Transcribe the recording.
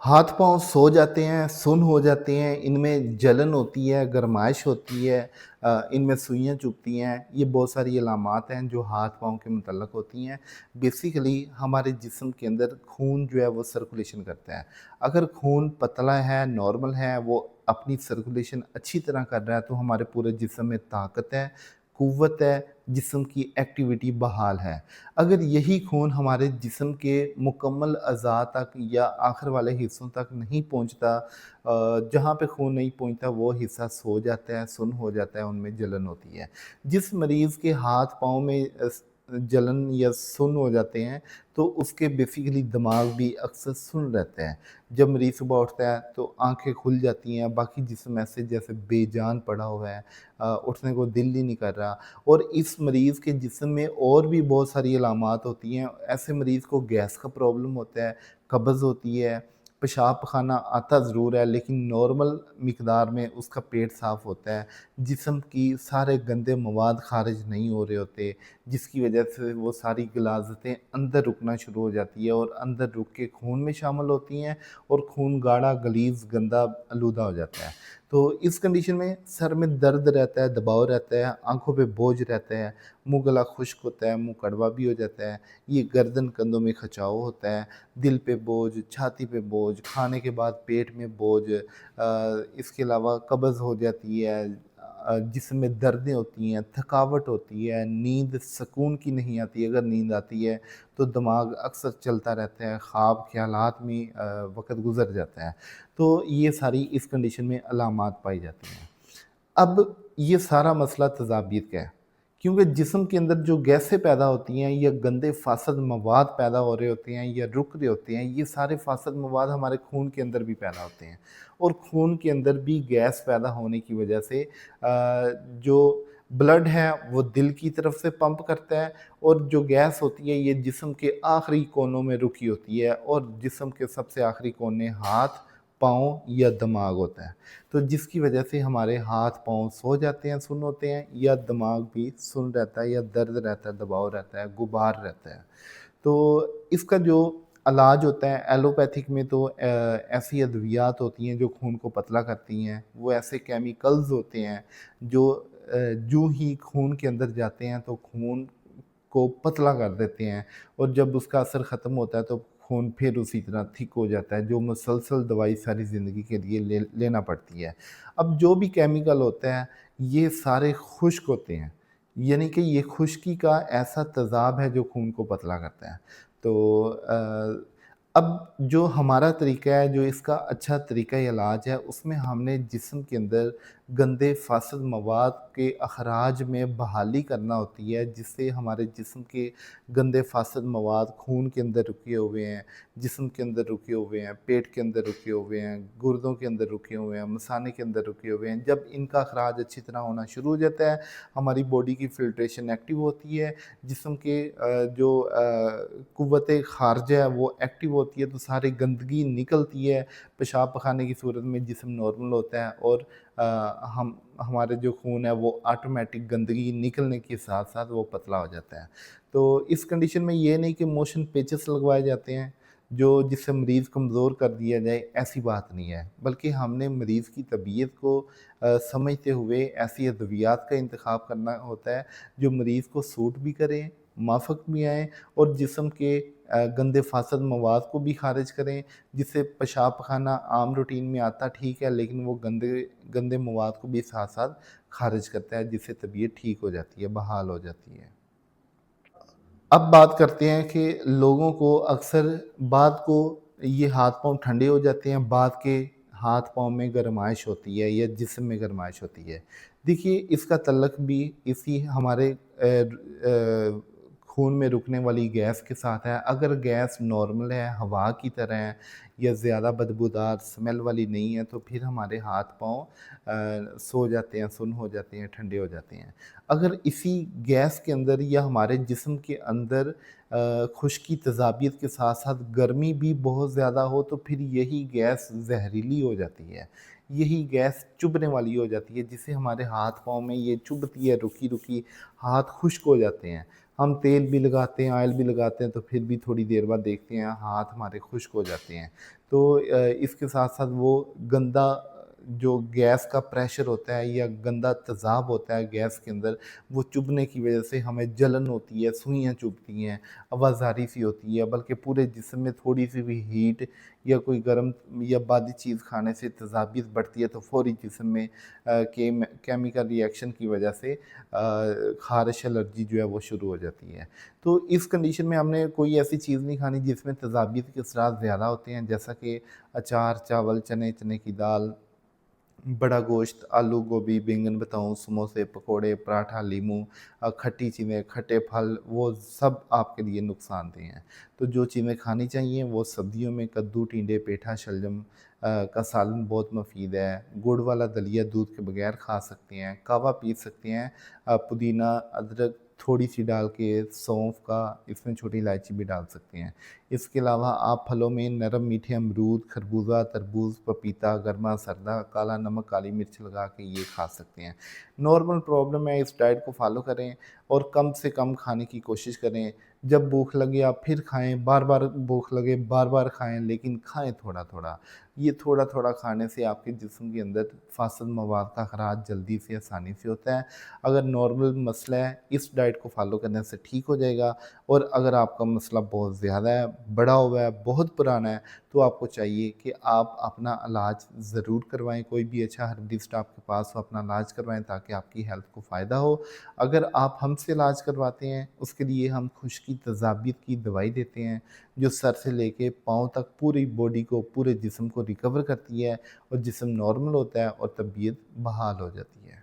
हाथ पाँव सो जाते हैं, सुन्न हो जाते हैं, इनमें जलन होती है, गरमाइश होती है, इनमें सुइयाँ चुभती हैं। ये बहुत सारी अलामात हैं जो हाथ पाँव के मुतल्लक होती हैं। बेसिकली हमारे जिस्म के अंदर खून जो है वो सर्कुलेशन करता है। अगर खून पतला है, नॉर्मल है, वो अपनी सर्कुलेशन अच्छी तरह कर रहा है तो हमारे पूरे जिस्म में ताकत है, क़ुव्वत है, जिस्म की एक्टिविटी बहाल है। अगर यही खून हमारे जिस्म के मुकम्मल अज़ा तक या आखिर वाले हिस्सों तक नहीं पहुँचता, जहाँ पे खून नहीं पहुँचता वो हिस्सा सो जाता है, सुन्न हो जाता है, उनमें जलन होती है। जिस मरीज़ के हाथ-पाँव में जलन या सुन्न हो जाते हैं, तो उसके बेसिकली दिमाग भी अक्सर सुन्न रहता है। जब मरीज़ सुबह उठता है तो आँखें खुल जाती हैं, बाकी जिस्म ऐसे जैसे बेजान पड़ा हुआ है, उठने को दिल ही नहीं कर रहा। और इस मरीज़ के जिस्म में और भी बहुत सारी अलामात होती हैं। ऐसे मरीज़ को गैस का प्रॉब्लम होता है, कब्ज़ होती है, पेशाब पखाना आता ज़रूर है लेकिन नॉर्मल मिक़दार में उसका पेट साफ़ होता है। जिस्म की सारे गंदे मवाद ख़ारिज नहीं हो रहे होते, जिसकी वजह से वो सारी ग़लाज़तें अंदर रुकना शुरू हो जाती है और अंदर रुक के खून में शामिल होती हैं और खून गाढ़ा, गलीज़, गंदा, आलूदा हो जाता है। तो इस कंडीशन में सर में दर्द रहता है, दबाव रहता है, आँखों पे बोझ रहता है, मुँह गला खुश्क होता है, मुँह कड़वा भी हो जाता है, ये गर्दन कंधों में खिंचाव होता है, दिल पे बोझ, छाती पे बोझ, खाने के बाद पेट में बोझ, इसके अलावा कब्ज़ हो जाती है, जिस्म में दर्दें होती हैं, थकावट होती है, नींद सुकून की नहीं आती। अगर नींद आती है तो दिमाग अक्सर चलता रहता है, ख्वाब ख़यालात में वक़्त गुज़र जाता है। तो ये सारी इस कंडीशन में अलामात पाई जाती हैं। अब ये सारा मसला तेज़ाबियत का है, क्योंकि जिस्म के अंदर जो गैसें पैदा होती हैं या गंदे फ़ासद मवाद पैदा हो रहे होते हैं या रुक रहे होते हैं, ये सारे फ़ासद मवाद हमारे खून के अंदर भी पैदा होते हैं। और खून के अंदर भी गैस पैदा होने की वजह से जो ब्लड है वो दिल की तरफ से पंप करता है और जो गैस होती है ये जिस्म के आखिरी कोनों में रुकी होती है और जिस्म के सबसे आखिरी कोने हाथ, पाँव या दिमाग होता है। तो जिसकी वजह से हमारे हाथ-पाँव सो जाते हैं, सुन्न होते हैं, या दिमाग भी सुन्न रहता है या दर्द रहता है, दबाव रहता है, गुबार रहता है। तो इसका जो इलाज होता है एलोपैथिक में तो ऐसी अद्वियात होती हैं जो खून को पतला करती हैं। वो ऐसे केमिकल्स होते हैं जो जूँ ही खून के अंदर जाते हैं तो खून को पतला कर देते हैं और जब उसका असर ख़त्म होता है तो खून फिर उसी तरह थिक हो जाता है, जो मुसलसल दवाई सारी ज़िंदगी के लिए लेना पड़ती है। अब जो भी केमिकल होता है ये सारे खुश्क होते हैं, यानी कि ये खुश्की का ऐसा तेज़ाब है जो खून को पतला करता है। तो अब जो हमारा तरीका है, जो इसका अच्छा तरीका इलाज है, उसमें हमने जिस्म के अंदर गंदे फ़ासिद मवाद के अखराज में बहाली करना होती है, जिससे हमारे जिस्म के गंदे फ़ासिद मवाद खून के अंदर रुके हुए हैं, जिस्म के अंदर रुके हुए हैं, पेट के अंदर रुके हुए हैं, गुर्दों के अंदर रुके हुए हैं, मसाने के अंदर रुके हुए हैं। जब इनका अखराज अच्छी तरह होना शुरू हो जाता है, हमारी बॉडी की फ़िल्ट्रेशन एक्टिव होती है, जिस्म के जो क़ुव्वत ख़ारिजा है वो एक्टिव होती है, तो सारी गंदगी निकलती है, पेशाब पखाने की सूरत में जिस्म नॉर्मल होता है और हम हमारे जो खून है वो ऑटोमेटिक गंदगी निकलने के साथ-साथ वो पतला हो जाता है। तो इस कंडीशन में ये नहीं कि मोशन पेचेस लगवाए जाते हैं, जो जिससे मरीज़ कमज़ोर कर दिया जाए, ऐसी बात नहीं है। बल्कि हमने मरीज़ की तबीयत को समझते हुए ऐसी अद्वियात का इंतख़ाब करना होता है, जो मरीज़ को सूट भी करें, माफ़क भी आएँ और जिस्म के गंदे फ़ासिद मवाद को भी ख़ारिज करें, जिससे पेशाब पखाना आम रूटीन में आता ठीक है, लेकिन वो गंदे गंदे मवाद को भी साथ-साथ ख़ारिज करता है, जिससे तबीयत ठीक हो जाती है, बहाल हो जाती है। अब बात करते हैं कि लोगों को अक्सर बाद को ये हाथ-पाँव ठंडे हो जाते हैं, बाद के हाथ-पाँव में गरमाइश होती है या जिस्म में गरमाइश होती है। देखिए, इसका तल्लुक भी इसी हमारे खून में रुकने वाली गैस के साथ है। अगर गैस नॉर्मल है, हवा की तरह है या ज़्यादा बदबूदार स्मेल वाली नहीं है, तो फिर हमारे हाथ-पाँव सो जाते हैं, सुन्न हो जाते हैं, ठंडे हो जाते हैं। अगर इसी गैस के अंदर या हमारे जिस्म के अंदर खुश्की तेज़ाबियत के साथ-साथ गर्मी भी बहुत ज़्यादा हो तो फिर यही गैस ज़हरीली हो जाती है। यही गैस चुभने वाली हो जाती है, जिससे हमारे हाथ-पाँव में ये चुभती है रुकी-रुकी, हाथ खुश्क हो जाते हैं। ہم تیل بھی لگاتے ہیں، آئل بھی لگاتے ہیں، تو پھر بھی تھوڑی دیر بعد دیکھتے ہیں ہاتھ ہمارے خشک ہو جاتے ہیں۔ تو اس کے ساتھ ساتھ وہ گندا جو گیس کا پریشر ہوتا ہے یا گندا تیزاب ہوتا ہے گیس کے اندر، وہ چبھنے کی وجہ سے ہمیں جلن ہوتی ہے، سوئیاں چبھتی ہیں، آوازاری سی ہوتی ہے، بلکہ پورے جسم میں تھوڑی سی بھی ہیٹ یا کوئی گرم یا بادی چیز کھانے سے تیزابیت بڑھتی ہے تو فوری جسم میں کیمیکل ری ایکشن کی وجہ سے خارش الرجی جو ہے وہ شروع ہو جاتی ہے۔ تو اس کنڈیشن میں ہم نے کوئی ایسی چیز نہیں کھانی جس میں تیزابیت کے اثرات زیادہ ہوتے ہیں، جیسا کہ اچار، چاول، چنے کی دال، بڑا گوشت، آلو، گوبھی، بینگن، بتاؤں، سموسے، پکوڑے، پراٹھا، لیموں، کھٹی چیزیں، کھٹے پھل، وہ سب آپ کے لیے نقصان دہ ہیں۔ تو جو چیزیں کھانی چاہیے وہ سبزیوں میں کدو، ٹینڈے، پیٹھا، شلجم کا سالن بہت مفید ہے۔ گڑ والا دلیا دودھ کے بغیر کھا سکتے ہیں، قہوہ پی سکتے ہیں، پودینہ، ادرک تھوڑی سی ڈال کے، سونف کا، اس میں چھوٹی الائچی بھی ڈال سکتے ہیں۔ اس کے علاوہ آپ پھلوں میں نرم میٹھے امرود، خربوزہ، تربوز، پپیتا، گرما سردہ، کالا نمک، کالی مرچ لگا کے یہ کھا سکتے ہیں۔ نارمل پرابلم ہے، اس ڈائٹ کو فالو کریں اور کم سے کم کھانے کی کوشش کریں۔ جب بھوک لگے آپ پھر کھائیں، بار بار بھوک لگے بار بار کھائیں، لیکن کھائیں تھوڑا تھوڑا۔ یہ تھوڑا تھوڑا کھانے سے آپ کے جسم کے اندر فاسد مواد کا اخراج جلدی سے آسانی سے ہوتا ہے۔ اگر نارمل مسئلہ ہے اس ڈائٹ کو فالو کرنے سے ٹھیک ہو جائے گا، اور اگر آپ کا مسئلہ بہت زیادہ ہے، بڑا ہوا ہے، بہت پرانا ہے، تو آپ کو چاہیے کہ آپ اپنا علاج ضرور کروائیں۔ کوئی بھی اچھا ہربلسٹ آپ کے پاس ہو، اپنا علاج کروائیں تاکہ آپ کی ہیلتھ کو فائدہ ہو۔ اگر آپ ہم سے علاج کرواتے ہیں، اس کے لیے ہم خشکی تیزابیت کی دوائی دیتے ہیں جو سر سے لے کے پاؤں تک پوری باڈی کو، پورے جسم کو ریکور کرتی ہے، اور جسم نارمل ہوتا ہے اور طبیعت بحال ہو جاتی ہے۔